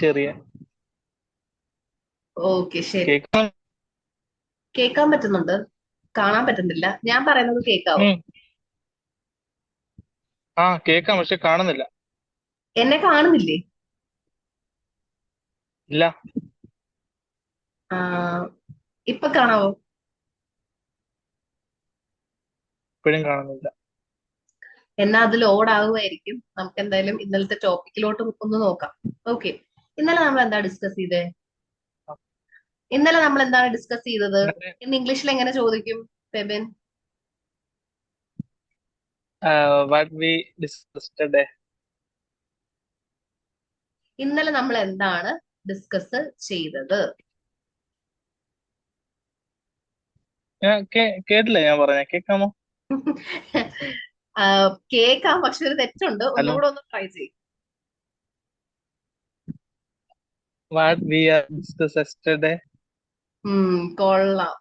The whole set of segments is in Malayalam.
ചെറിയ ഓക്കെ, ശരി. കേൾക്കാം. കേൾക്കാൻ പറ്റുന്നുണ്ട്, കാണാൻ പറ്റുന്നില്ല. ഞാൻ പറയുന്നത് കേൾക്കാവോ? ഉം. ആ കേൾക്കാം, പക്ഷെ കാണുന്നില്ല. എന്നെ കാണുന്നില്ലേ? ഇല്ല. ആ, ഇപ്പൊ കാണാവോ? ഇപ്പോഴും കാണുന്നില്ല. എന്നാ അത് ലോഡ് ആകുമായിരിക്കും. നമുക്ക് എന്തായാലും ഇന്നലത്തെ ടോപ്പിക്കിലോട്ട് ഒന്ന് നോക്കാം. ഓക്കെ. ഇന്നലെ നമ്മൾ എന്താ ഡിസ്കസ് ചെയ്തേ? ഇന്നലെ നമ്മൾ എന്താണ് ഡിസ്കസ് ചെയ്തത്? ഇന്ന് ഇംഗ്ലീഷിൽ എങ്ങനെ ചോദിക്കും, ഫെബിൻ? What we discussed. ഇന്നലെ നമ്മൾ എന്താണ് ഡിസ്കസ് ചെയ്തത്? കേട്ടില്ല ഞാൻ പറഞ്ഞ, കേൾക്കാമോ? കേക്കാം, പക്ഷെ ഒരു തെറ്റുണ്ട്. ഹലോ. ഒന്നുകൂടെ ഒന്ന് ട്രൈ ചെയ്യും. What we R discussed. കൊള്ളാം.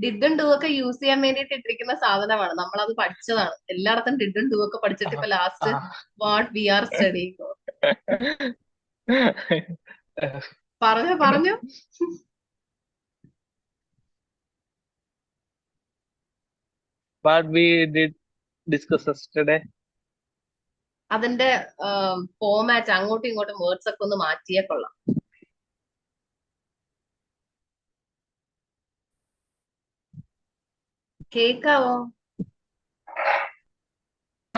ഡിഡും ഡു ഒക്കെ യൂസ് ചെയ്യാൻ വേണ്ടിയിട്ട് ഇട്ടിരിക്കുന്ന സാധനമാണ്. നമ്മൾ അത് പഠിച്ചതാണ്. എല്ലായിടത്തും ഡിഡും ഡു ഒക്കെ പഠിച്ചിട്ട് ഇപ്പൊ last what we are studying. പറഞ്ഞു പറഞ്ഞു. What we did discussed. അതിന്റെ ഫോമാറ്റ് അങ്ങോട്ടും ഇങ്ങോട്ടും വേർഡ്സ് ഒക്കെ ഒന്ന് മാറ്റിയേ കൊള്ളാം. കേക്കാവോ?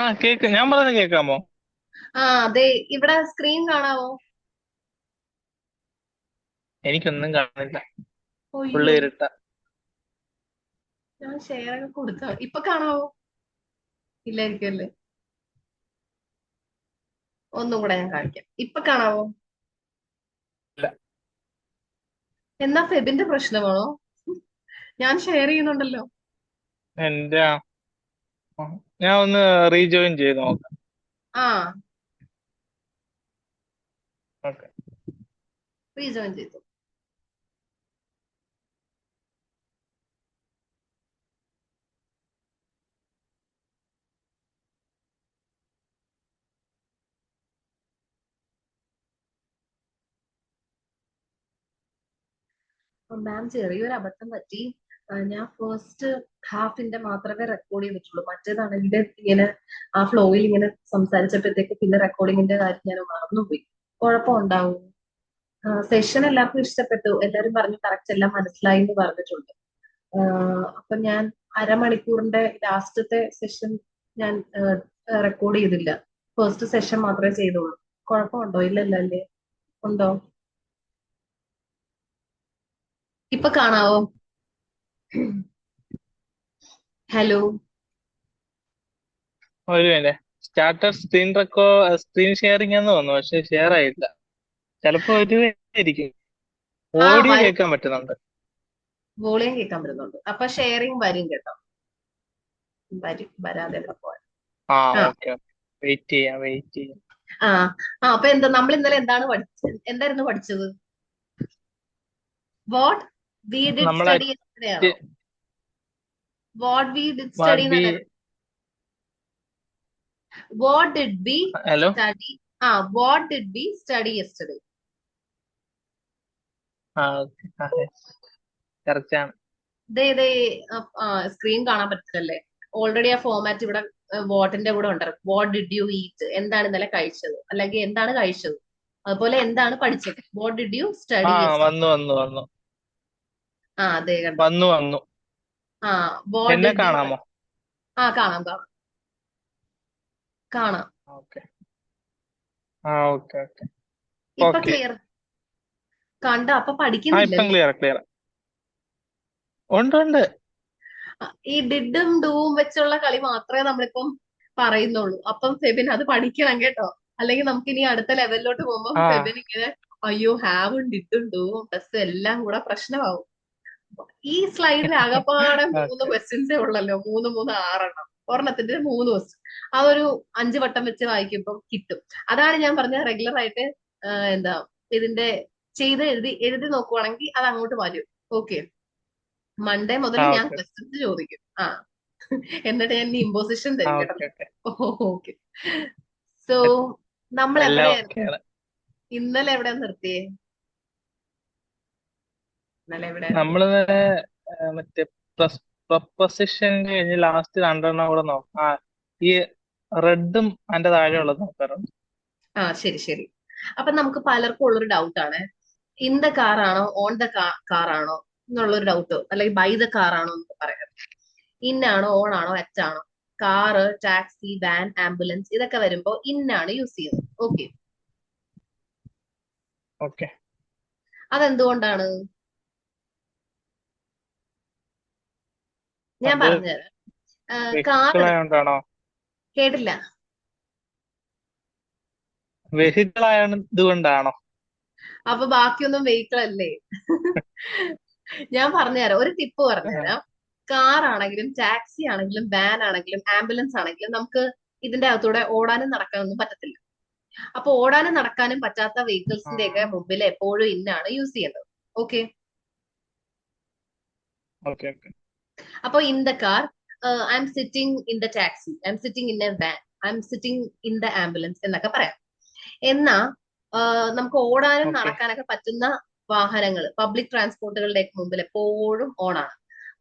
ആ കേക്ക്, ഞാൻ പറഞ്ഞ കേൾക്കാമോ? അതെ. ഇവിടെ സ്ക്രീൻ കാണാവോ? എനിക്കൊന്നും കാണുന്നില്ല. ഫുള്ള് അയ്യോ, ഇരുട്ട. ഞാൻ ഷെയർ ഒക്കെ കൊടുത്ത ഇപ്പൊ കാണാവോ? ഇല്ലായിരിക്കും അല്ലേ? ഒന്നും കൂടെ ഞാൻ കാണിക്കാം. ഇപ്പൊ കാണാവോ? ഇല്ല. എന്നാ ഫെബിന്റെ പ്രശ്നമാണോ? ഞാൻ ഷെയർ ചെയ്യുന്നുണ്ടല്ലോ. എന്റെ ഞാൻ ഒന്ന് റീജോയിൻ ചെയ്ത് നോക്കാം. ആ, ഓക്കെ. റീജോയിൻ ചെയ്തു. മാം, ചെറിയൊരു അബദ്ധം പറ്റി. ഞാൻ ഫസ്റ്റ് ഹാഫിന്റെ മാത്രമേ റെക്കോർഡ് ചെയ്തിട്ടുള്ളൂ. മറ്റേതാണെങ്കിൽ ഇങ്ങനെ ആ ഫ്ലോയിൽ ഇങ്ങനെ സംസാരിച്ചപ്പോഴത്തേക്ക് പിന്നെ റെക്കോർഡിങ്ങിന്റെ കാര്യം ഞാൻ മറന്നുപോയി. കുഴപ്പം ഉണ്ടാവും. സെഷൻ എല്ലാവർക്കും ഇഷ്ടപ്പെട്ടു. എല്ലാരും പറഞ്ഞു കറക്റ്റ് എല്ലാം മനസ്സിലായി എന്ന് പറഞ്ഞിട്ടുണ്ട്. അപ്പൊ ഞാൻ അരമണിക്കൂറിന്റെ ലാസ്റ്റത്തെ സെഷൻ ഞാൻ റെക്കോർഡ് ചെയ്തില്ല. ഫസ്റ്റ് സെഷൻ മാത്രമേ ചെയ്തുള്ളൂ. കുഴപ്പമുണ്ടോ? ഇല്ലല്ലോ അല്ലേ? ഉണ്ടോ? ഇപ്പൊ കാണാവോ? ഹലോ. ഒരു മിനിറ്റ്. സ്റ്റാർട്ടർ സ്ക്രീൻ ഷെയറിംഗ് എന്ന് തോന്നുന്നു, പക്ഷെ ഷെയർ ആയില്ല. ചിലപ്പോ ഒരു ആയിരിക്കും. ഓഡിയോ വരും. കേൾക്കാൻ പറ്റുന്നുണ്ട്. വോളിയം കേൾക്കാൻ പറ്റുന്നുണ്ട്. അപ്പൊ ഷെയറിങ് വരും കേട്ടോ. വരും, വരാതെ എവിടെ പോവാൻ. ആ ആ ഓക്കെ ഓക്കെ. വെയിറ്റ് ചെയ്യാം. ആ അപ്പൊ എന്താ നമ്മൾ ഇന്നലെ എന്താണ് പഠിച്ചത്? എന്തായിരുന്നു പഠിച്ചത്? വാട്ട് വി ഡിഡ് നമ്മളെ സ്റ്റഡി ആണോ? What we did study what be. എന്നല്ല. What did be hello. Study? What did be study yesterday? ആ ഓക്കെ. കറക്റ്റ് ആണ്. ഇതേ സ്ക്രീൻ കാണാൻ പറ്റില്ലല്ലേ? ഓൾറെഡി ആ ഫോമാറ്റ് ഇവിടെ വാട്ടിന്റെ കൂടെ ഉണ്ട്. What did you eat? എന്താണ് ഇന്നലെ കഴിച്ചത്? അല്ലെങ്കിൽ എന്താണ് കഴിച്ചത്? അതുപോലെ എന്താണ് പഠിച്ചത്? വാട്ട് ഡിഡ് യു ആ സ്റ്റഡി യെസ്റ്റർഡേ? വന്നു. അതെ, കണ്ടോ? വന്നു. ആ വാട്ട് എന്നെ ഡിഡ് യു കാണാമോ? കാണാം കാണാം കാണാം. ഓക്കെ. ഓക്കെ. ഇപ്പൊ ഓക്കെ. ക്ലിയർ കണ്ട? അപ്പൊ ഇപ്പം പഠിക്കുന്നില്ലല്ലേ? ക്ലിയർ. ഉണ്ട്. ഈ ഡിഡും ഡൂവും വെച്ചുള്ള കളി മാത്രമേ നമ്മളിപ്പം പറയുന്നുള്ളൂ. അപ്പം ഫെബിൻ അത് പഠിക്കണം കേട്ടോ. അല്ലെങ്കിൽ നമുക്ക് ഇനി അടുത്ത ലെവലിലോട്ട് പോകുമ്പോൾ ആ ഫെബിൻ ഇങ്ങനെ അയ്യോ, ഹാവും ഡിഡും ഡൂവും പ്ലസ് എല്ലാം കൂടെ പ്രശ്നമാവും. ഈ സ്ലൈഡിൽ ആകപ്പാടെ മൂന്ന് ഓക്കെ. ക്വസ്റ്റ്യൻസേ ഉള്ളല്ലോ. മൂന്ന് മൂന്ന് ആറെണ്ണം. ഒരെണ്ണത്തിന്റെ മൂന്ന് ക്വസ്റ്റ്യൻ. അതൊരു 5 വട്ടം വെച്ച് വായിക്കുമ്പോൾ കിട്ടും. അതാണ് ഞാൻ പറഞ്ഞ റെഗുലർ ആയിട്ട് എന്താ ഇതിന്റെ ചെയ്ത് എഴുതി എഴുതി നോക്കുവാണെങ്കിൽ അത് അങ്ങോട്ട് വരും. ഓക്കെ. മൺഡേ മുതൽ ഞാൻ ഓക്കെ. ക്വസ്റ്റ്യൻസ് ചോദിക്കും. എന്നിട്ട് ഞാൻ ഇമ്പോസിഷൻ തരും കേട്ടോ. ഓക്കെ. ഓക്കെ. സോ നമ്മൾ എല്ലാം എവിടെയായിരുന്നു? ഓക്കെയാണ്. ഇന്നലെ എവിടെ നിർത്തിയേ? ഇന്നലെ എവിടെയായിരുന്നു? നമ്മള് മറ്റേ പ്രൊപ്പസിഷൻ കഴിഞ്ഞ് ലാസ്റ്റ് രണ്ടെണ്ണം കൂടെ നോക്കാം. ഈ റെഡും അതിന്റെ താഴെ ഉള്ളത് നോക്കാറുണ്ട്. ആ ശരി ശരി. അപ്പൊ നമുക്ക് പലർക്കും ഉള്ളൊരു ഡൗട്ട് ആണ്, ഇൻ ദ കാർ ആണോ ഓൺ ദ കാർ ആണോ എന്നുള്ളൊരു ഡൗട്ട്, അല്ലെങ്കിൽ ബൈ ദ കാർ ആണോ എന്ന് പറയാം. ഇൻ ആണോ ഓൺ ആണോ എച്ച് ആണോ? കാറ്, ടാക്സി, വാൻ, ആംബുലൻസ് ഇതൊക്കെ വരുമ്പോ ഇൻ ആണ് യൂസ് ചെയ്യുന്നത്. Okay, okay. അതെന്തുകൊണ്ടാണ്? ഞാൻ അത് പറഞ്ഞുതരാം. കാർ വെഹിക്കിൾ ആയതുകൊണ്ടാണോ? കേട്ടില്ല. വെഹിക്കിൾ ആയത് കൊണ്ടാണോ? അപ്പൊ ബാക്കിയൊന്നും വെഹിക്കിൾ അല്ലേ? ഞാൻ പറഞ്ഞുതരാം, ഒരു ടിപ്പ് പറഞ്ഞുതരാം. കാർ ആണെങ്കിലും ടാക്സി ആണെങ്കിലും വാൻ ആണെങ്കിലും ആംബുലൻസ് ആണെങ്കിലും നമുക്ക് ഇതിന്റെ അകത്തൂടെ ഓടാനും നടക്കാനൊന്നും പറ്റത്തില്ല. അപ്പൊ ഓടാനും നടക്കാനും പറ്റാത്ത വെഹിക്കിൾസിന്റെ ഒക്കെ മുമ്പിൽ എപ്പോഴും ഇന്നാണ് യൂസ് ചെയ്യേണ്ടത്. Okay, okay okay. അപ്പൊ in the car, I'm sitting in the taxi, I'm sitting in a van, I'm sitting in the ambulance എന്നൊക്കെ പറയാം. എന്നാ നമുക്ക് ഓടാനും ഓക്കെ. നടക്കാനൊക്കെ പറ്റുന്ന വാഹനങ്ങൾ, പബ്ലിക് ട്രാൻസ്പോർട്ടുകളുടെ മുമ്പിൽ എപ്പോഴും ഓണാണ്.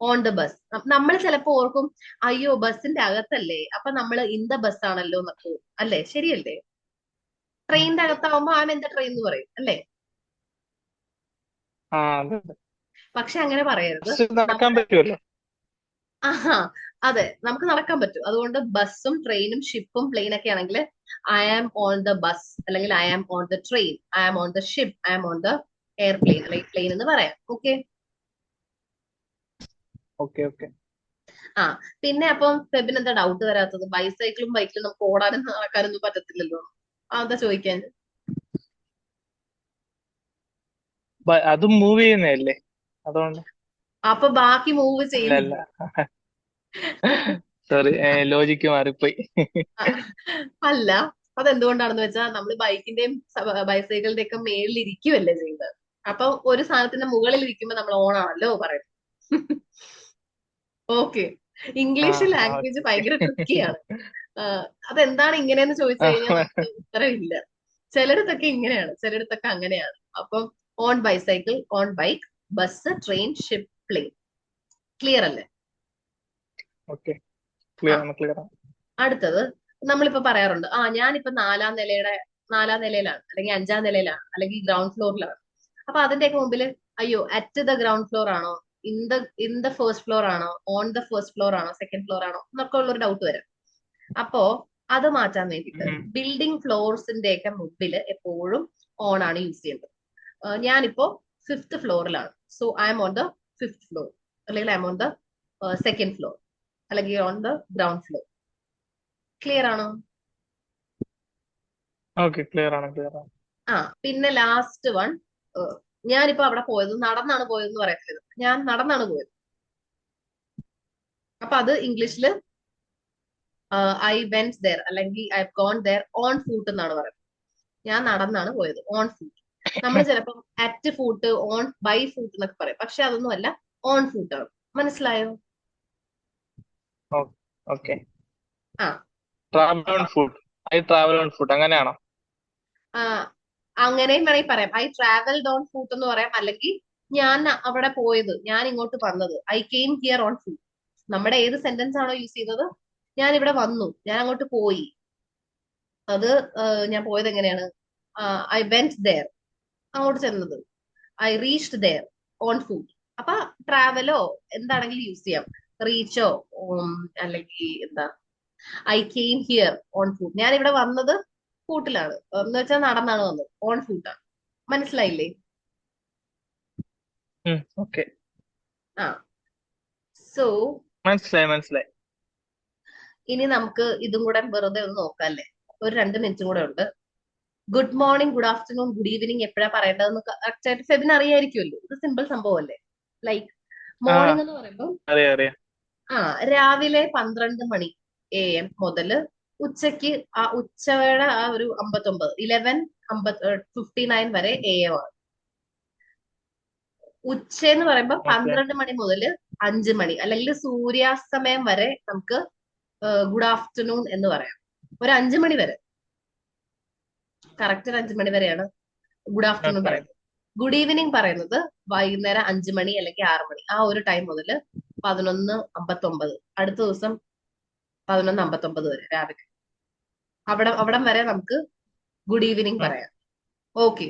On the bus. നമ്മൾ ചിലപ്പോ ഓർക്കും, അയ്യോ ബസ്സിന്റെ അകത്തല്ലേ, അപ്പൊ നമ്മൾ ഇൻ ദ ബസ് ആണല്ലോ എന്നൊക്കെ. അല്ലേ, ശരിയല്ലേ? ട്രെയിനിന്റെ അകത്താവുമ്പോ ആം എന്താ ട്രെയിൻ എന്ന് പറയും അല്ലേ? ആ അതെ അതെ. പക്ഷെ അങ്ങനെ പറയരുത്. പക്ഷെ നടക്കാൻ നമ്മുടെ പറ്റുമല്ലോ. ആഹാ, അതെ, നമുക്ക് നടക്കാൻ പറ്റും. അതുകൊണ്ട് ബസ്സും ട്രെയിനും ഷിപ്പും പ്ലെയിൻ ഒക്കെ ആണെങ്കിൽ I am on the bus, അല്ലെങ്കിൽ I am on the train, I am on the ship, I am on the airplane അല്ലെങ്കിൽ പ്ലെയിൻ എന്ന് പറയാം. ഓക്കെ. Okay okay. ആ പിന്നെ അപ്പം ഫെബിന് എന്താ ഡൗട്ട് വരാത്തത്? ബൈസൈക്കിളും ബൈക്കിലും നമുക്ക് ഓടാനും നടക്കാനൊന്നും പറ്റത്തില്ലല്ലോ, അതാ ചോദിക്കാൻ. അതും മൂവ് ചെയ്യുന്നതല്ലേ, അതുകൊണ്ട്. അപ്പൊ ബാക്കി മൂവ് അല്ല അല്ല, ചെയ്യുന്നില്ലേ? സോറി, ലോജിക്ക് മാറിപ്പോയി. അല്ല, അതെന്തുകൊണ്ടാണെന്ന് വെച്ചാൽ നമ്മൾ ബൈക്കിന്റെയും ബൈസൈക്കിളിന്റെ ഒക്കെ മേളിൽ ഇരിക്കുവല്ലേ ചെയ്യുന്നത്. അപ്പൊ ഒരു സാധനത്തിന്റെ മുകളിൽ ഇരിക്കുമ്പോ നമ്മൾ ഓണാണല്ലോ പറയുന്നത്. ഓക്കെ. ആ ഇംഗ്ലീഷ് ആ ലാംഗ്വേജ് ഓക്കെ. ഭയങ്കര ട്രിക്കിയാണ്. അതെന്താണ് ഇങ്ങനെയെന്ന് ചോദിച്ചു കഴിഞ്ഞാൽ നമുക്ക് ഉത്തരവില്ല. ചിലയിടത്തൊക്കെ ഇങ്ങനെയാണ്, ചിലയിടത്തൊക്കെ അങ്ങനെയാണ്. അപ്പം on bicycle, on bike, bus, train, ship, plane. Clear അല്ലേ? ഓക്കെ, ആ ക്ലിയർ ആണ് ക്ലിയർ ആണ്. അടുത്തത്, നമ്മളിപ്പോ പറയാറുണ്ട്, ഞാനിപ്പോ നാലാം നിലയിലാണ്, അല്ലെങ്കിൽ അഞ്ചാം നിലയിലാണ്, അല്ലെങ്കിൽ ഗ്രൗണ്ട് ഫ്ലോറിലാണ്. അപ്പൊ അതിന്റെയൊക്കെ മുമ്പിൽ, അയ്യോ അറ്റ് ദ ഗ്രൗണ്ട് ഫ്ലോർ ആണോ, in the in the first floor ആണോ, ഓൺ ദ ഫസ്റ്റ് ഫ്ലോർ ആണോ, സെക്കൻഡ് ഫ്ലോർ ആണോ എന്നൊക്കെ ഉള്ളൊരു ഡൗട്ട് വരും. അപ്പോ അത് മാറ്റാൻ വേണ്ടിയിട്ട് ഉം. ബിൽഡിംഗ് ഫ്ലോർസിന്റെ ഒക്കെ മുമ്പിൽ എപ്പോഴും ഓൺ ആണ് യൂസ് ചെയ്യേണ്ടത്. ഞാനിപ്പോ ഫിഫ്ത് ഫ്ലോറിലാണ്, so I'm on the fifth floor, അല്ലെങ്കിൽ I'm on the second floor, അല്ലെങ്കിൽ on the ground floor. Clear ആണോ? ഓക്കെ, ക്ലിയർ ആണ് ക്ലിയർ ആണ്. ആ പിന്നെ ലാസ്റ്റ് വൺ, ഞാനിപ്പോ അവിടെ പോയത് നടന്നാണ് പോയതെന്ന് പറയരുത്, ഞാൻ നടന്നാണ് പോയത്. അപ്പൊ അത് ഇംഗ്ലീഷിൽ ഐ വെന്റ് ദർ, അല്ലെങ്കിൽ I gone there on foot എന്നാണ് പറയുന്നത്. ഞാൻ നടന്നാണ് പോയത്, ഓൺ ഫൂട്ട്. നമ്മൾ ചിലപ്പം at foot, on by foot എന്നൊക്കെ പറയും, പക്ഷെ അതൊന്നും അല്ല, ഓൺ ഫൂട്ട് ആണ്. മനസ്സിലായോ? ഓക്കെ. ആ ട്രാവൽ ഓൺ അപ്പൊ food, I travel on food അങ്ങനെയാണോ? ആ, അങ്ങനെയും വേണമെങ്കിൽ പറയാം, ഐ ട്രാവൽഡ് ഓൺ ഫൂട്ട് എന്ന് പറയാം. അല്ലെങ്കിൽ ഞാൻ അവിടെ പോയത്, ഞാൻ ഇങ്ങോട്ട് വന്നത്, I came here on foot. നമ്മുടെ ഏത് സെന്റൻസ് ആണോ യൂസ് ചെയ്തത്, ഞാൻ ഇവിടെ വന്നു, ഞാൻ അങ്ങോട്ട് പോയി, അത് ഞാൻ പോയത് എങ്ങനെയാണ്? ഐ വെന്റ് ദർ, അങ്ങോട്ട് ചെന്നത്. I reached there on food. അപ്പൊ ട്രാവലോ എന്താണെങ്കിലും യൂസ് ചെയ്യാം. റീച്ചോ, അല്ലെങ്കിൽ എന്താ, I came here on food, ഞാൻ ഇവിടെ വന്നത് ഫൂട്ടിലാണ്, എന്ന് വെച്ചാൽ നടന്നാണ് വന്നത്, ഓൺ ഫുട്ടാണ്. മനസ്സിലായില്ലേ? ഓക്കെ, ആ സോ മനസ്സിലായി മനസ്സിലായി. ഇനി നമുക്ക് ഇതും കൂടെ വെറുതെ ഒന്ന് നോക്കാം അല്ലേ? ഒരു 2 മിനിറ്റും കൂടെ ഉണ്ട്. Good morning, good afternoon, good evening എപ്പോഴാ പറയേണ്ടതെന്ന് കറക്റ്റ് ആയിട്ട് ഫെബിന് അറിയായിരിക്കുമല്ലോ. ഇത് സിമ്പിൾ സംഭവം അല്ലേ? ലൈക്ക് ആ മോർണിംഗ് എന്ന് പറയുമ്പോൾ അറിയാം അറിയാം. ആ രാവിലെ 12 മണി AM മുതല് ഉച്ചക്ക്, ഉച്ചയുടെ ഒരു 59, 11:59 വരെ AM ആണ്. ഉച്ചയെന്ന് പറയുമ്പോൾ ഓക്കെ 12 മണി മുതൽ 5 മണി, അല്ലെങ്കിൽ സൂര്യാസ്തമയം വരെ നമുക്ക് ഗുഡ് ആഫ്റ്റർനൂൺ എന്ന് പറയാം. ഒരു 5 മണി വരെ, കറക്റ്റ് ഒരു 5 മണി വരെയാണ് ഗുഡ് ആഫ്റ്റർനൂൺ ഓക്കെ. പറയുന്നത്. ഗുഡ് ഈവനിങ് പറയുന്നത് വൈകുന്നേരം 5 മണി അല്ലെങ്കിൽ 6 മണി, ആ ഒരു ടൈം മുതൽ 11:59, അടുത്ത ദിവസം 11:59 വരെ രാവിലെ. അവിടം വരെ നമുക്ക് ഗുഡ് ഈവനിങ് പറയാം. ഓക്കെ.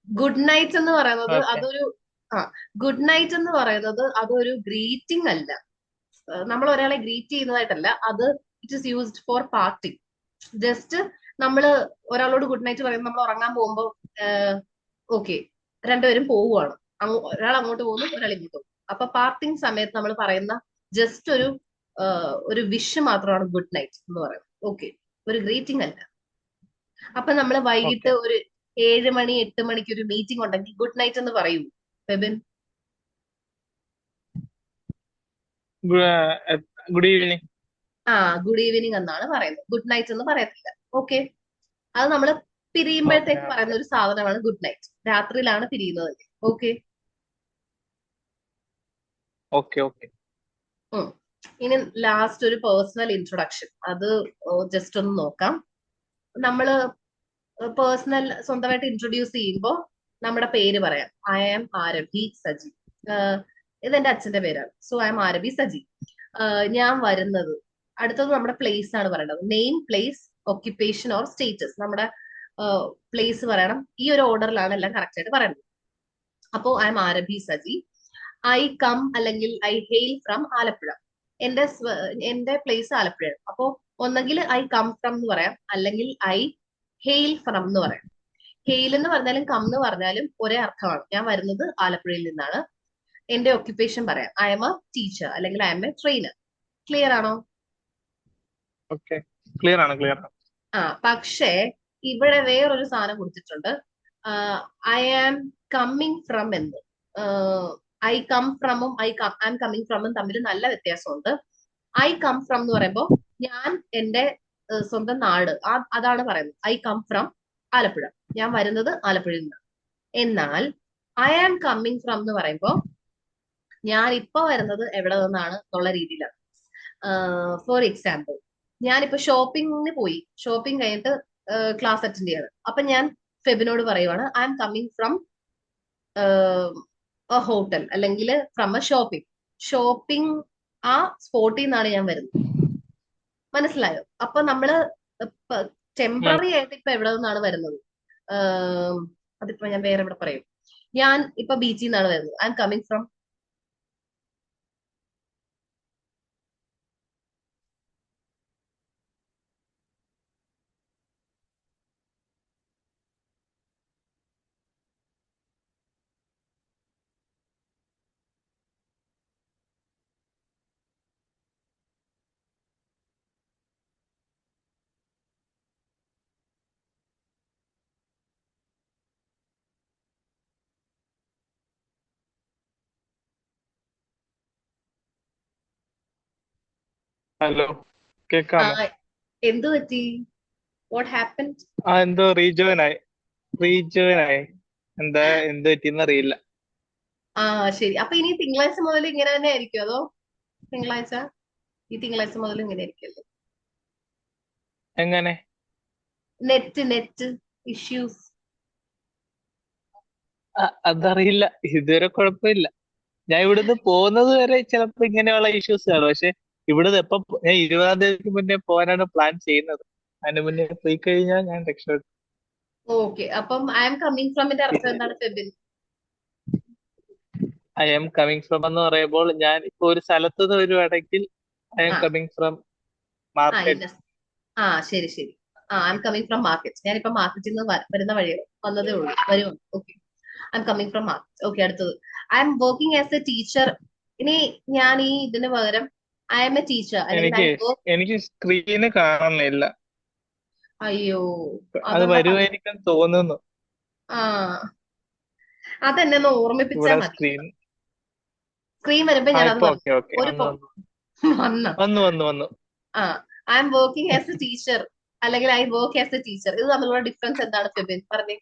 ഗുഡ് നൈറ്റ് എന്ന് പറയുന്നത് ഓക്കെ. അതൊരു ആ ഗുഡ് നൈറ്റ് എന്ന് പറയുന്നത് അതൊരു ഗ്രീറ്റിംഗ് അല്ല. നമ്മൾ ഒരാളെ ഗ്രീറ്റ് ചെയ്യുന്നതായിട്ടല്ല അത്. It is used for parting. Just നമ്മള് ഒരാളോട് ഗുഡ് നൈറ്റ് പറയുമ്പോൾ നമ്മൾ ഉറങ്ങാൻ പോകുമ്പോ ഓക്കെ രണ്ടുപേരും പോവുകയാണ്, ഒരാൾ അങ്ങോട്ട് പോകുന്നു ഒരാൾ ഇങ്ങോട്ട് പോകും. അപ്പൊ പാർട്ടിങ് സമയത്ത് നമ്മൾ പറയുന്ന ജസ്റ്റ് ഒരു വിഷ് മാത്രമാണ് ഗുഡ് നൈറ്റ് എന്ന് പറയുന്നത്. ഓക്കെ, ഒരു ഗ്രീറ്റിംഗ് അല്ല. അപ്പൊ നമ്മൾ വൈകിട്ട് ഓക്കെ. ഒരു 7 മണി 8 മണിക്ക് ഒരു മീറ്റിംഗ് ഉണ്ടെങ്കിൽ ഗുഡ് നൈറ്റ് എന്ന് പറയൂ ഫെബിൻ? Good evening. ആ, ഗുഡ് ഈവനിങ് എന്നാണ് പറയുന്നത്, ഗുഡ് നൈറ്റ് എന്ന് പറയത്തില്ല. ഓക്കെ, അത് നമ്മൾ ഓക്കെ. പിരിയുമ്പോഴത്തേക്ക് ഓക്കെ. പറയുന്ന ഒരു സാധനമാണ് ഗുഡ് നൈറ്റ്. രാത്രിയിലാണ് പിരിയുന്നത്. ഓക്കെ. ഓക്കെ. ഓക്കെ. ഇനി ലാസ്റ്റ് ഒരു പേഴ്സണൽ ഇൻട്രൊഡക്ഷൻ, അത് ജസ്റ്റ് ഒന്ന് നോക്കാം. നമ്മള് പേഴ്സണൽ സ്വന്തമായിട്ട് ഇൻട്രൊഡ്യൂസ് ചെയ്യുമ്പോൾ നമ്മുടെ പേര് പറയാം. I am Arabi Saji. ഇതെന്റെ അച്ഛന്റെ പേരാണ്. So I am Arabi Saji. ഞാൻ വരുന്നത്. അടുത്തത് നമ്മുടെ പ്ലേസ് ആണ് പറയേണ്ടത്. Name, place, occupation or status. നമ്മുടെ പ്ലേസ് പറയണം. ഈ ഒരു ഓർഡറിലാണ് എല്ലാം കറക്റ്റ് ആയിട്ട് പറയുന്നത്. അപ്പോ I'm Arabi Saji. I come അല്ലെങ്കിൽ ഐ ഹെയിൽ ഫ്രം ആലപ്പുഴ. എന്റെ പ്ലേസ് ആലപ്പുഴയാണ്. അപ്പോ ഒന്നെങ്കിൽ ഐ കം ഫ്രം എന്ന് പറയാം, അല്ലെങ്കിൽ ഐ ഹെയിൽ ഫ്രം എന്ന് പറയാം. ഹെയിൽ എന്ന് പറഞ്ഞാലും കം എന്ന് പറഞ്ഞാലും ഒരേ അർത്ഥമാണ്. ഞാൻ വരുന്നത് ആലപ്പുഴയിൽ നിന്നാണ്. എന്റെ ഒക്യുപ്പേഷൻ പറയാം. ഐ എം എ ടീച്ചർ അല്ലെങ്കിൽ I'm a trainer. Clear ആണോ? ഓക്കെ. ക്ലിയർ ആണ്, ക്ലിയർ ആണ്. പക്ഷേ ഇവിടെ വേറൊരു സാധനം കൊടുത്തിട്ടുണ്ട്. ഐ ആം കമ്മിങ് ഫ്രം എന്ന്. ഐ കം ഫ്രമും ഐ ആം കമ്മിങ് ഫ്രമും തമ്മിൽ നല്ല വ്യത്യാസമുണ്ട്. ഐ കം ഫ്രം എന്ന് പറയുമ്പോൾ ഞാൻ എന്റെ സ്വന്തം നാട് അതാണ് പറയുന്നത്. ഐ കം ഫ്രം ആലപ്പുഴ, ഞാൻ വരുന്നത് ആലപ്പുഴയിൽ നിന്നാണ്. എന്നാൽ ഐ ആം കമ്മിങ് ഫ്രം എന്ന് പറയുമ്പോൾ ഞാൻ ഇപ്പൊ വരുന്നത് എവിടെ നിന്നാണ് എന്നുള്ള രീതിയിലാണ്. ഫോർ എക്സാമ്പിൾ, ഞാനിപ്പോ ഷോപ്പിങ്ങിന് പോയി, ഷോപ്പിംഗ് കഴിഞ്ഞിട്ട് ക്ലാസ് അറ്റൻഡ് ചെയ്യാണ്. അപ്പൊ ഞാൻ ഫെബിനോട് പറയുവാണ് I M coming from hotel അല്ലെങ്കിൽ ഫ്രം എ ഷോപ്പിംഗ് ആ സ്പോട്ടിൽ നിന്നാണ് ഞാൻ വരുന്നത്. മനസ്സിലായോ? അപ്പൊ നമ്മള് ടെമ്പററി ആയിട്ട് ഇപ്പൊ എവിടെ നിന്നാണ് വരുന്നത്? അതിപ്പോ ഞാൻ വേറെ എവിടെ പറയും. ഞാൻ ഇപ്പൊ ബീച്ചിൽ നിന്നാണ് വരുന്നത്. I M coming from. Hello, കേക്കാമോ? എന്ത് പറ്റി? What happen? എന്തോ റീജോയിൻ ആയി. എന്ത് പറ്റിയെന്ന് അറിയില്ല. ആ, ശരി. അപ്പൊ ഇനി തിങ്കളാഴ്ച മുതൽ ഇങ്ങനെ തന്നെ ആയിരിക്കും അതോ തിങ്കളാഴ്ച ഈ തിങ്കളാഴ്ച മുതൽ ഇങ്ങനെ ആയിരിക്കുമല്ലോ? എങ്ങനെ? Net issues. അതറിയില്ല, ഇതുവരെ കുഴപ്പമില്ല. ഞാൻ ഇവിടുന്ന് പോകുന്നത് വരെ ചിലപ്പോ ഇങ്ങനെയുള്ള ഇഷ്യൂസ് കാണും. പക്ഷെ ഇവിടുന്ന് ഞാൻ 20-ാം തീയതിക്ക് മുന്നേ പോകാനാണ് പ്ലാൻ ചെയ്യുന്നത്. അതിന് മുന്നേ പോയി കഴിഞ്ഞാൽ ഞാൻ രക്ഷപ്പെട്ടു. ഓക്കെ, അപ്പം ഐ എം കമ്മിങ് ഫ്രമിന്റെ അർത്ഥം എന്താണ് Febin? I'm coming from എന്ന് പറയുമ്പോൾ ഞാൻ ഇപ്പൊ ഒരു സ്ഥലത്ത് നിന്ന് വരുവാണെങ്കിൽ I'm uh coming from uh market. ഇന്ന ശരി ശരി. I'm coming from market. ഞാനിപ്പോ മാർക്കറ്റിൽ നിന്ന് വരുന്ന വഴി വന്നതേ ഉള്ളൂ, വരുമോ? Okay, I'm coming from market. Okay, അടുത്തത് I'm working as a teacher. ഇനി ഞാൻ ഈ ഇതിന് പകരം ഐ എം എ ടീച്ചർ അല്ലെങ്കിൽ ഐ എനിക്ക് വർക്ക്. എനിക്ക് സ്ക്രീന് കാണുന്നില്ല. അയ്യോ, അത് അതെന്താ വരുമായിരിക്കും തോന്നുന്നു. ആ അതെന്നെ ഒന്ന് ഓർമ്മിപ്പിച്ചാ ഇവിടെ മതി. സ്ക്രീൻ. സ്ക്രീൻ വരുമ്പോ ഞാൻ അത് ഇപ്പൊ പറഞ്ഞു. ഓക്കെ. ഓക്കെ. ഒരു വന്നു വന്നു വന്ന വന്നു വന്നു വന്നു. ആ I'm working as a teacher അല്ലെങ്കിൽ I work as a teacher, ഇത് തമ്മിലുള്ള ഡിഫറൻസ് എന്താണ് ഫെബിൻ? പറഞ്ഞേ.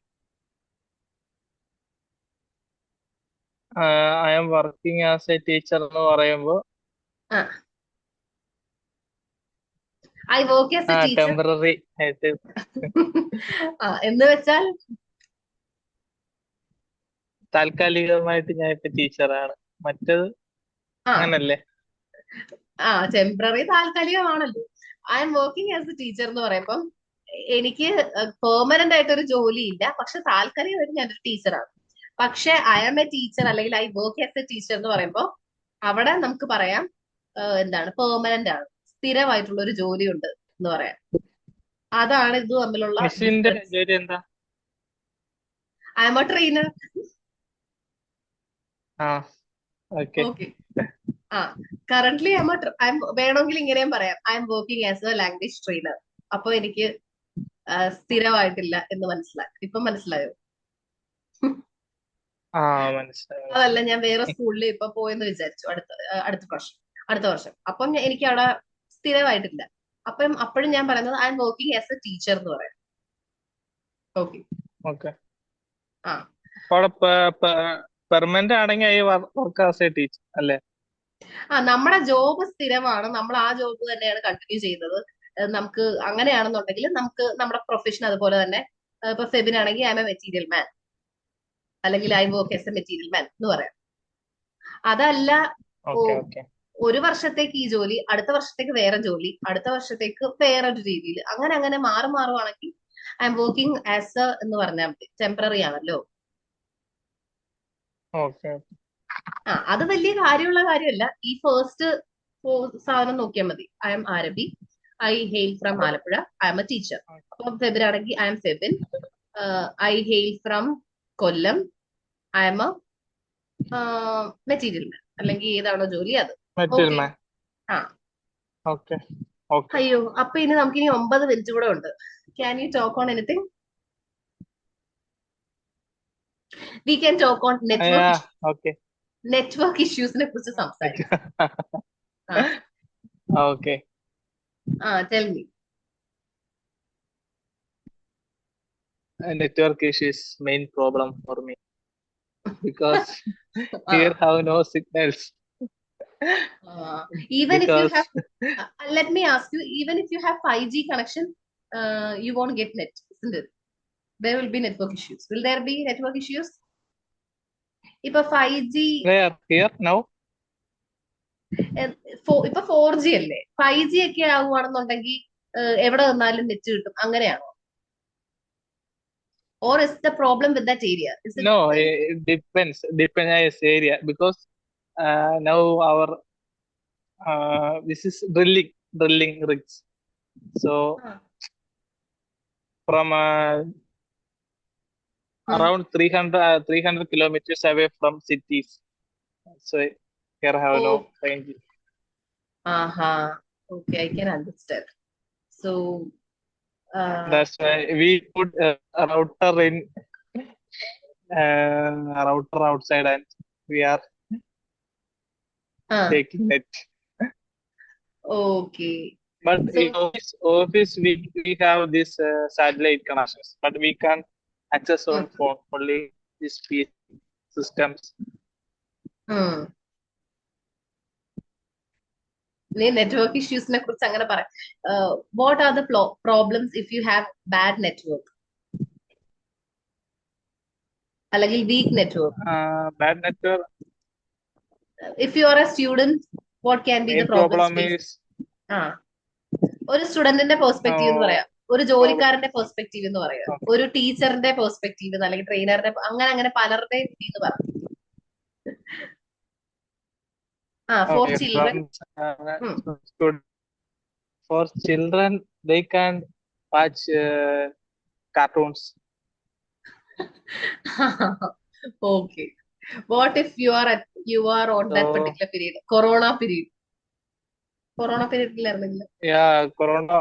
I'm working as a teacher എന്ന് പറയുമ്പോൾ ആ I work as a teacher temporary ആയിട്ട്. എന്ന് വെച്ചാൽ താൽക്കാലികമായിട്ട് ഞാൻ ഇപ്പൊ ടീച്ചറാണ്. മറ്റത് ആ അങ്ങനല്ലേ? ടെമ്പററി താൽക്കാലികമാണല്ലോ. I'm working as a teacher എന്ന് പറയുമ്പം എനിക്ക് പെർമനന്റ് ആയിട്ട് ഒരു ജോലി ഇല്ല, പക്ഷെ താൽക്കാലികമായിട്ട് ഞാനൊരു ടീച്ചറാണ്. പക്ഷെ ഐ ആം എ ടീച്ചർ അല്ലെങ്കിൽ I work as a teacher എന്ന് പറയുമ്പോൾ അവിടെ നമുക്ക് പറയാം എന്താണ് പെർമനന്റ് ആണ്, സ്ഥിരമായിട്ടുള്ള ഒരു ജോലി ഉണ്ട് എന്ന് പറയാം. അതാണ് ഇത് തമ്മിലുള്ള മിസ്സിന്റെ ഡിഫറൻസ്. ജോലി എന്താ? I M a trainer. ആ, ഓക്കെ. ഓക്കെ. ആ കറന്റ്ലി വേണമെങ്കിൽ ഇങ്ങനെയും പറയാം, I'm working as A language trainer. അപ്പൊ എനിക്ക് സ്ഥിരമായിട്ടില്ല എന്ന് മനസ്സിലായി. ഇപ്പൊ മനസ്സിലായോ? ആ, മനസ്സിലായി അതല്ല, മനസ്സിലായി. ഞാൻ വേറെ സ്കൂളിൽ ഇപ്പൊ പോയെന്ന് വിചാരിച്ചു അടുത്ത വർഷം. അപ്പം എനിക്ക് അവിടെ സ്ഥിരമായിട്ടില്ല. അപ്പം അപ്പോഴും ഞാൻ പറയുന്നത് I M working as a teacher എന്ന് പറയാം. ഓക്കെ. ഓക്കെ. ആ അവിടെ പെർമനന്റ് ആണെങ്കിൽ ഈ വർക്ക് ആസ് എ ടീച്ചർ അല്ലേ? നമ്മുടെ ജോബ് സ്ഥിരമാണ്, നമ്മൾ ആ ജോബ് തന്നെയാണ് കണ്ടിന്യൂ ചെയ്യുന്നത്. നമുക്ക് അങ്ങനെയാണെന്നുണ്ടെങ്കിൽ നമുക്ക് നമ്മുടെ പ്രൊഫഷൻ അതുപോലെ തന്നെ ഇപ്പൊ ഫെബിൻ ആണെങ്കിൽ I'm a material man, അല്ലെങ്കിൽ I work as a material man എന്ന് പറയാം. അതല്ല, ഓക്കെ ഓക്കെ. ഒരു വർഷത്തേക്ക് ഈ ജോലി, അടുത്ത വർഷത്തേക്ക് വേറെ ജോലി, അടുത്ത വർഷത്തേക്ക് വേറൊരു രീതിയിൽ, അങ്ങനെ അങ്ങനെ മാറുവാണെങ്കിൽ I'm working as a എന്ന് പറഞ്ഞാൽ മതി. ടെമ്പററി ആണല്ലോ. ഓക്കെ. അത് വലിയ കാര്യമുള്ള കാര്യമല്ല. ഈ ഫസ്റ്റ് സാധനം നോക്കിയാൽ മതി. I'm Arabi, I hail from Alappuzha, I'm a teacher. അപ്പൊ ഫെബിൻ ആണെങ്കിൽ I'm Febin, I hail from Kollam, I'm a material man, അല്ലെങ്കിൽ ഏതാണോ ജോലി അത്. Material okay. മാൻ. ആ ഓക്കെ ഓക്കെ. അയ്യോ, അപ്പൊ ഇനി നമുക്കിനി 9 മിനിറ്റ് കൂടെ ഉണ്ട്. Can you talk on anything? We can talk on okay. Network ഇഷ്യൂസിനെ കുറിച്ച് സംസാരിക്കാം. ആ okay. Tell me. Network issue is main problem for me because here have no signals. Even if you Because have, let me ask you, even if you have 5G connection, you won't get net, isn't it? There will be network issues. Will there be network issues? ഇപ്പൊ 5G, where here now? ഇപ്പൊ 4G അല്ലേ, 5G ഒക്കെ ആവുകയാണെന്നുണ്ടെങ്കിൽ എവിടെ നിന്നാലും നെറ്റ് കിട്ടും, അങ്ങനെയാണോ? Or is the problem with that area? Is it? No, it depends. Depends on its area because now our this is drilling rigs. So from around 300 kilometers away from cities. So here have no 5G. Okay, I can understand. So That's why we put a router in router outside and we are taking it. Okay. But So, in office we have this satellite connections, but we can't access on phone, only these PC systems. Network ഇഷ്യൂസിനെ കുറിച്ച് അങ്ങനെ പറയാം. What are the problems if you have bad network അല്ലെങ്കിൽ weak network? Bad network. If you are a student, what can be the Main problems problem faced? is ഒരു സ്റ്റുഡന്റിന്റെ പെർസ്പെക്റ്റീവ് എന്ന് പറയാം, ഒരു ജോലിക്കാരന്റെ പെർസ്പെക്റ്റീവ് എന്ന് പറയാം, ഒരു ടീച്ചറിന്റെ പെർസ്പെക്റ്റീവ് അല്ലെങ്കിൽ ട്രെയിനറുടെ, അങ്ങനെ അങ്ങനെ പലരുടെയും എന്ന് പറയാം. For children. For children, they can watch cartoons. Okay. What if you are on that particular period, corona period? Yeah, corona.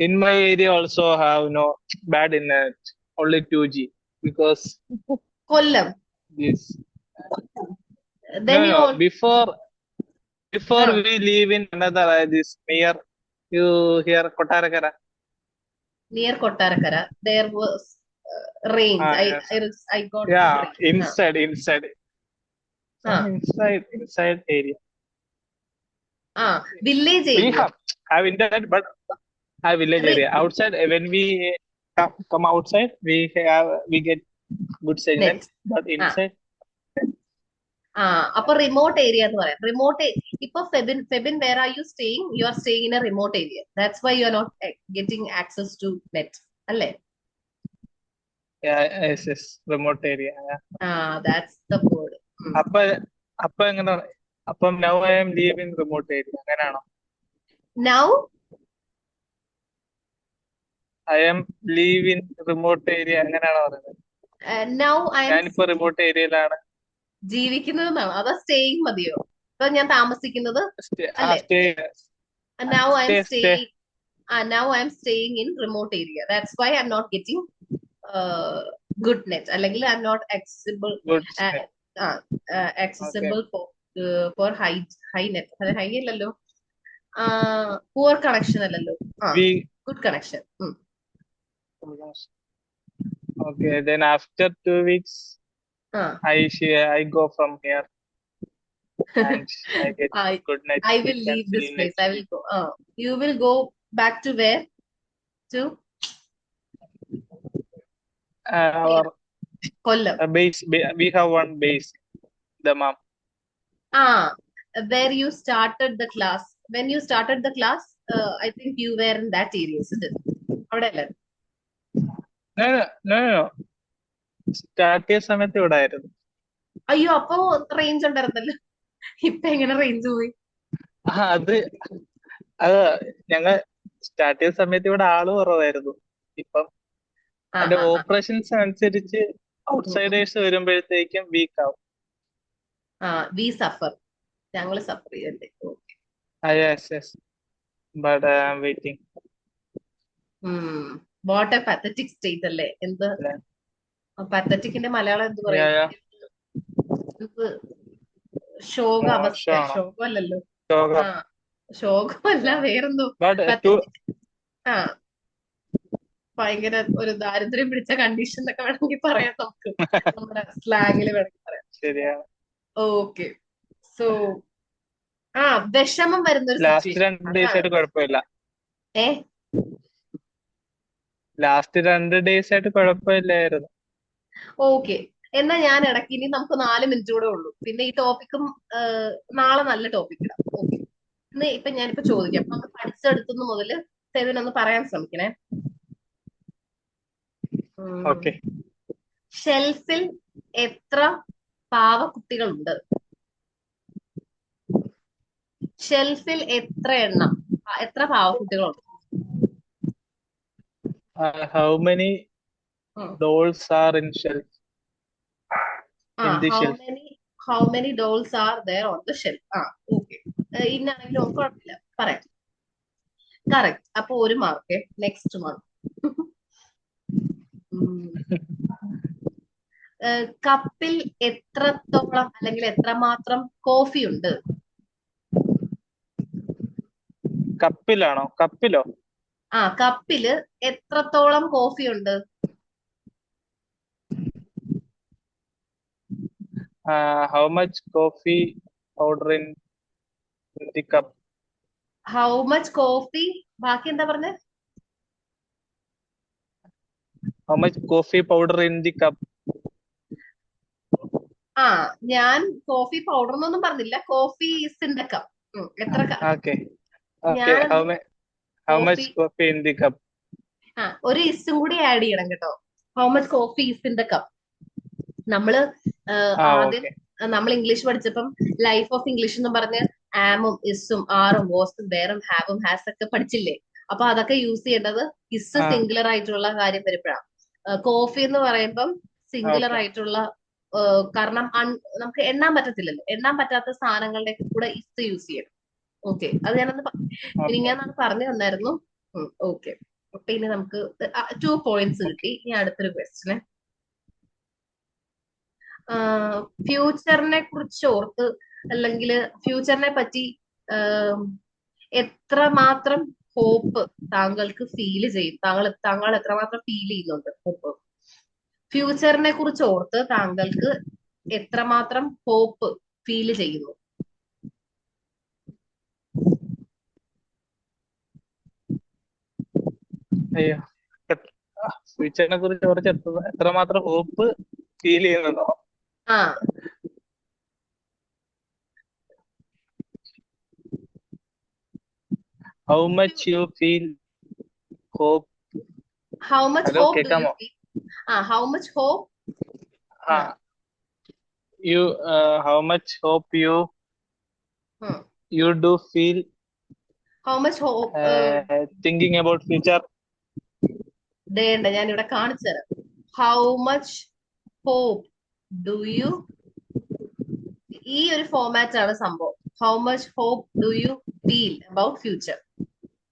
In my area also have no bad internet, only 2G because Kollam. Yes. Then before we live in another this near you here Kottarakara. Near Kottarakara, there was rain. I got inside area. Village area. We have internet, but have village area. Outside, when we come outside, we get good signal, but inside ആ അപ്പൊ റിമോട്ട് ഏരിയ എന്ന് പറയാം. റിമോട്ട് ഇപ്പൊ Febin where are you staying? You are staying in a remote area. That's why you are not getting access to net അല്ലേ? Remote area. ആ ദാറ്റ്സ് ദ വേർഡ്. അപ്പൊ അപ്പൊ എങ്ങനെ, അപ്പം now I'm leave in remote area അങ്ങനെയാണോ? Now I'm leave in remote area അങ്ങനെയാണോ പറയുന്നത്? നൗ ഐ എം ഞാനിപ്പോ റിമോട്ട് ഏരിയയിലാണ്. ജീവിക്കുന്നതെന്നാണ്, അതാ സ്റ്റേയിങ് മതിയോ? ഇപ്പൊ ഞാൻ താമസിക്കുന്നത് അല്ലേ? Stay now I M stay stay staying now I'm staying in remote area. That's why I'm not getting uh, good net. അല്ലെങ്കിൽ I'm not accessible good. uh, okay. accessible for high net. അത് ഹൈ അല്ലല്ലോ, poor connection അല്ലല്ലോ. We good connection. Okay. Then after 2 weeks ആ I go from here and I get I good night I will sleep and leave see this you place. next I will week. go. You will go back to where? To Our Kollam. base, we have one base, the mom. Ah, where you started the class. When you started the class, I think you were in that area, isn't it? അവിടെ അല്ലേ? No, no, no, no. Start ചെയ്ത സമയത്ത് ഇവിടെ ആയിരുന്നു. അയ്യോ, അപ്പൊ റേഞ്ച് ഉണ്ടായിരുന്നല്ലോ. ഇപ്പൊ എങ്ങനെ റേഞ്ച് പോയി? അത് അത് ഞങ്ങൾ സ്റ്റാർട്ട് ചെയ്ത സമയത്ത് ഇവിടെ ആള് കുറവായിരുന്നു. ഇപ്പം ആ അതിന്റെ ആ ആ ഓപ്പറേഷൻസ് അനുസരിച്ച് ഔട്ട്സൈഡേഴ്സ് വരുമ്പോഴത്തേക്കും വീക്ക് ആവും. ആ വി സഫർ. ഞങ്ങള് സഫർ ചെയ്യണ്ടേ? Yes, but I am waiting. What a pathetic state അല്ലേ? എന്ത് പത്തറ്റിക്കിന്റെ മലയാളം എന്ത് പറയും? എന്ത് ശോക അവസ്ഥ? മോശമാണോ? ശോകമല്ലല്ലോ. ആ രോഗം. ശോകമല്ല, വേറെന്തോ. But pathetic. ആ ഭയങ്കര ഒരു ദാരിദ്ര്യം പിടിച്ച കണ്ടീഷൻ എന്നൊക്കെ വേണമെങ്കിൽ പറയാം നമുക്ക്. നമ്മുടെ സ്ലാങ്ങിൽ വേണമെങ്കിൽ പറയാം. ശരിയാണ്. ഓക്കെ. സോ വിഷമം വരുന്ന ഒരു ലാസ്റ്റ് സിറ്റുവേഷൻ 2 days അതാണ്. ആയിട്ട് കുഴപ്പമില്ല. ഏ ലാസ്റ്റ് 2 days ആയിട്ട് കുഴപ്പമില്ലായിരുന്നു. ഓക്കെ. എന്നാ ഞാൻ ഇടയ്ക്ക്, ഇനി നമുക്ക് 4 മിനിറ്റ് കൂടെ ഉള്ളൂ. പിന്നെ ഈ ടോപ്പിക്കും നാളെ നല്ല ടോപ്പിക് ഇടാം. ഓക്കെ. ഇന്ന് ഇപ്പൊ ഞാനിപ്പോ ചോദിക്കാം. അപ്പൊ നമുക്ക് പഠിച്ചെടുത്തുനിന്ന് മുതൽ സെവിനൊന്ന് പറയാൻ ശ്രമിക്കണേ. ഓക്കെ. ഷെൽഫിൽ എത്ര പാവക്കുട്ടികളുണ്ട്? ഷെൽഫിൽ എത്ര എണ്ണം, എത്ര പാവക്കുട്ടികളുണ്ട്? How many dolls are in shelf? In the how shelf. Many how many dolls are there on the shelf? Okay. ഇന്നാണെങ്കിലും കുഴപ്പമില്ല, പറയാം. കറക്റ്റ്. അപ്പൊ 1 മാർക്ക്. Next mark. കപ്പിൽ എത്രത്തോളം അല്ലെങ്കിൽ എത്രമാത്രം കോഫി ഉണ്ട്? കപ്പിലാണോ? കപ്പിലോ? കപ്പില് എത്രത്തോളം കോഫി ഉണ്ട്? How much coffee powder in the cup? How much coffee, ബാക്കി എന്താ പറഞ്ഞ? How much coffee powder in the cup? ഞാൻ കോഫി പൗഡർ എന്നൊന്നും പറഞ്ഞില്ല. Coffee is in the cup. എത്ര Okay. ഞാൻ How much coffee coffee in the cup? ഒരു ഇസും കൂടി ആഡ് ചെയ്യണം കേട്ടോ. How much coffee is in the cup. നമ്മള് ആദ്യം Okay. നമ്മൾ ഇംഗ്ലീഷ് പഠിച്ചപ്പം ലൈഫ് ഓഫ് ഇംഗ്ലീഷ് എന്ന് പറഞ്ഞ് ആമും ഇസും ആറും വാസും വേറും ഹാവും ഹാസ് ഒക്കെ പഠിച്ചില്ലേ? അപ്പൊ അതൊക്കെ യൂസ് ചെയ്യേണ്ടത് ഇസ് സിംഗുലർ ആയിട്ടുള്ള കാര്യം വരുമ്പോഴാണ്. കോഫി എന്ന് പറയുമ്പം സിംഗുലർ Okay. ആയിട്ടുള്ള, കാരണം നമുക്ക് എണ്ണാൻ പറ്റത്തില്ലല്ലോ. എണ്ണാൻ പറ്റാത്ത സാധനങ്ങളുടെ കൂടെ ഇസ് യൂസ് ചെയ്യണം. ഓക്കെ. അത് ഞാനൊന്ന് Okay. ഞാൻ പറഞ്ഞു തന്നായിരുന്നു. ഓക്കെ. അപ്പൊ ഇനി നമുക്ക് 2 പോയിന്റ്സ് കിട്ടി. ഇനി അടുത്തൊരു ക്വസ്റ്റ്യന്. ഫ്യൂച്ചറിനെ കുറിച്ച് ഓർത്ത്, അല്ലെങ്കിൽ ഫ്യൂച്ചറിനെ പറ്റി എത്രമാത്രം ഹോപ്പ് താങ്കൾക്ക് ഫീൽ ചെയ്യും? താങ്കൾ എത്രമാത്രം ഫീൽ ചെയ്യുന്നുണ്ട് ഹോപ്പ്? ഫ്യൂച്ചറിനെ കുറിച്ച് ഓർത്ത് താങ്കൾക്ക് എത്രമാത്രം ഹോപ്പ് ഫീൽ ചെയ്യുന്നു? അയ്യോ, ഫ്യൂച്ചറിനെ കുറിച്ച് കുറച്ച് എത്രമാത്രം ഹോപ്പ് ഫീൽ ചെയ്യുന്നുണ്ടോ? ആ how much you feel hope. How much hello, hope do you കേക്കാമോ? ഫീൽ? How much hope? ആ, you how much hope you do feel how much hope thinking about future. ദേണ്ട ഞാൻ ഇവിടെ കാണിച്ചു തരാം. How much hope do you, ഈ ഒരു ഫോമാറ്റ് ആണ് സംഭവം. How much hope do you feel about future.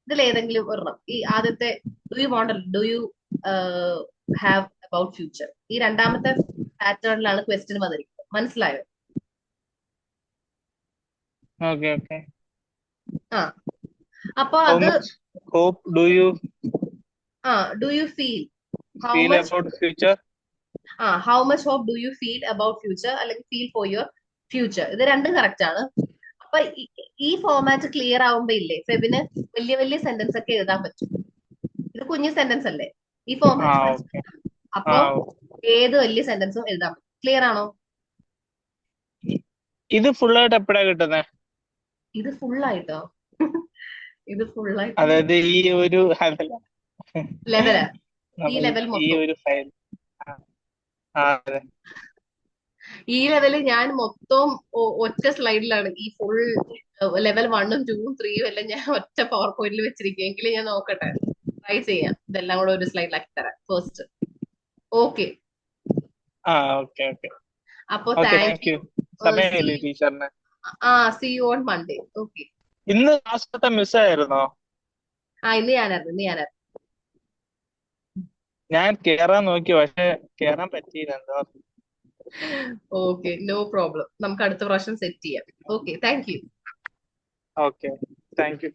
ഇതിൽ ഏതെങ്കിലും ഒരെണ്ണം. ഈ ആദ്യത്തെ do you want, do you have about future, ഈ രണ്ടാമത്തെ പാറ്റേണിലാണ് ക്വസ്റ്റ്യൻ വന്നിരിക്കുന്നത്. മനസ്സിലായോ? Okay okay. ആ അപ്പൊ ഹൗ അത് much hope do you do you feel, how feel much about future. How much hope do you feel about future, അല്ലെങ്കിൽ ഫീൽ ഫോർ യുവർ ഫ്യൂച്ചർ. ഇത് രണ്ടും കറക്റ്റ് ആണ്. അപ്പൊ ഈ ഫോമാറ്റ് ക്ലിയർ ആവുമ്പോ ഇല്ലേ ഫെബിന് വലിയ വലിയ സെന്റൻസ് ഒക്കെ എഴുതാൻ പറ്റും. ഇത് കുഞ്ഞു സെന്റൻസ് അല്ലേ, ഈ ആ, ഫോമാറ്റ് ഓക്കെ. ആ, അപ്പൊ ഏത് വലിയ സെന്റൻസും എഴുതാൻ പറ്റും. ക്ലിയർ ആണോ? ഇത് ഫുള്ളായിട്ട് എപ്പോഴാ കിട്ടുന്നത്? ഇത് ഫുൾ ആയിട്ടോ? ഇത് ഫുൾ ആയിട്ട് അതായത് ഈ ഒരു ലെവല്, ഈ നമ്മൾ ലെവൽ ഈ മൊത്തം, ഒരു ഫയൽ. അതെ. ഈ ലെവല് ഞാൻ മൊത്തം ഒറ്റ സ്ലൈഡിലാണ്. ഈ ഫുൾ ലെവൽ 1ഉം 2ഉം 3ഉം എല്ലാം ഞാൻ ഒറ്റ പവർ പോയിന്റിൽ വെച്ചിരിക്കും. എങ്കിലും ഞാൻ നോക്കട്ടെ, ട്രൈ ചെയ്യാം ഇതെല്ലാം കൂടെ ഒരു സ്ലൈഡിലാക്കി തരാം ഫസ്റ്റ്. ഓക്കെ, ഓക്കെ ഓക്കെ അപ്പൊ okay. Thank thank you. You. സമയമില്ലേ ടീച്ചറിന്? See you on Monday. Okay. ഇന്ന് ക്ലാസ് മിസ്സായിരുന്നോ? ഇന്ന് ഞാനായിരുന്നു. ഞാൻ കേറാൻ നോക്കി, പക്ഷെ കേറാൻ പറ്റിയില്ല എന്തോ. Okay, no problem. നമുക്ക് അടുത്ത പ്രാവശ്യം സെറ്റ് ചെയ്യാം. Okay, thank you. Okay, thank U.